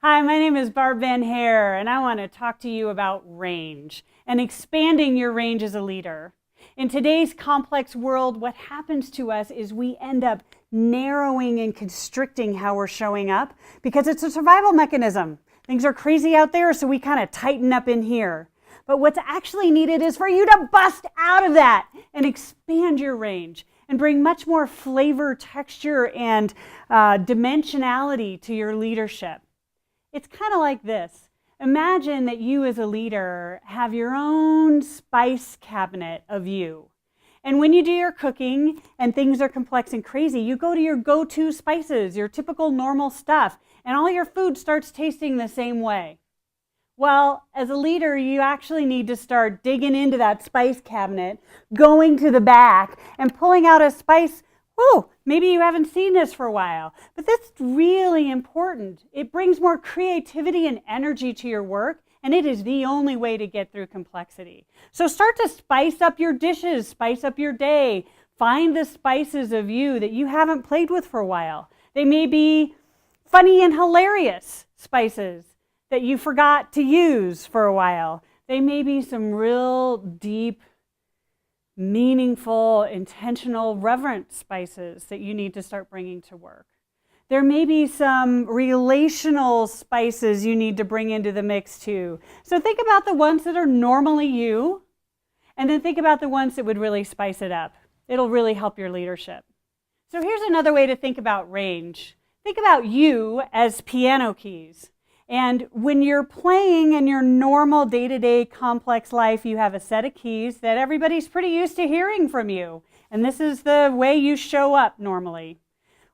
Hi, my name is Barb Van Hare, and I want to talk to you about range and expanding your range as a leader. In today's complex world, what happens to us is we end up narrowing and constricting how we're showing up because it's a survival mechanism. Things are crazy out there, so we kind of tighten up in here. But what's actually needed is for you to bust out of that and expand your range and bring much more flavor, texture, and dimensionality to your leadership. It's kind of like this. Imagine that you as a leader have your own spice cabinet of you. And when you do your cooking and things are complex and crazy, you go to your go-to spices, your typical normal stuff, and all your food starts tasting the same way. Well, as a leader, you actually need to start digging into that spice cabinet, going to the back, and pulling out a spice. Whoa, maybe you haven't seen this for a while, but that's really important. It brings more creativity and energy to your work, and it is the only way to get through complexity. So start to spice up your dishes, spice up your day. Find the spices of you that you haven't played with for a while. They may be funny and hilarious spices that you forgot to use for a while. They may be some real deep, meaningful, intentional, reverent spices that you need to start bringing to work. There may be some relational spices you need to bring into the mix too. So think about the ones that are normally you, and then think about the ones that would really spice it up. It'll really help your leadership. So here's another way to think about range. Think about you as piano keys. And when you're playing in your normal day-to-day complex life, you have a set of keys that everybody's pretty used to hearing from you. And this is the way you show up normally.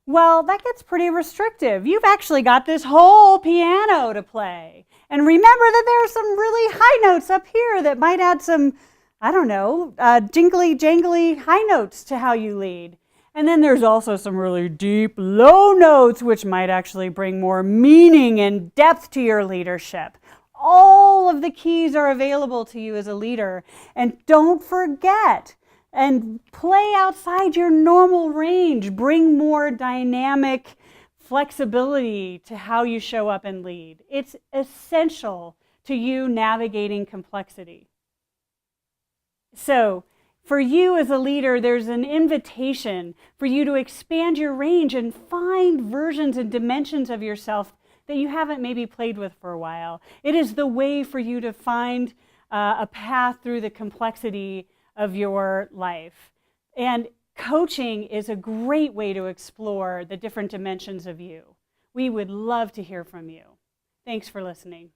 Well, that gets pretty restrictive. You've actually got this whole piano to play. And remember that there are some really high notes up here that might add some, jingly, jangly high notes to how you lead. And then there's also some really deep low notes, which might actually bring more meaning and depth to your leadership. All of the keys are available to you as a leader. And don't forget, and play outside your normal range. Bring more dynamic flexibility to how you show up and lead. It's essential to you navigating complexity. So, for you as a leader, there's an invitation for you to expand your range and find versions and dimensions of yourself that you haven't maybe played with for a while. It is the way for you to find a path through the complexity of your life. And coaching is a great way to explore the different dimensions of you. We would love to hear from you. Thanks for listening.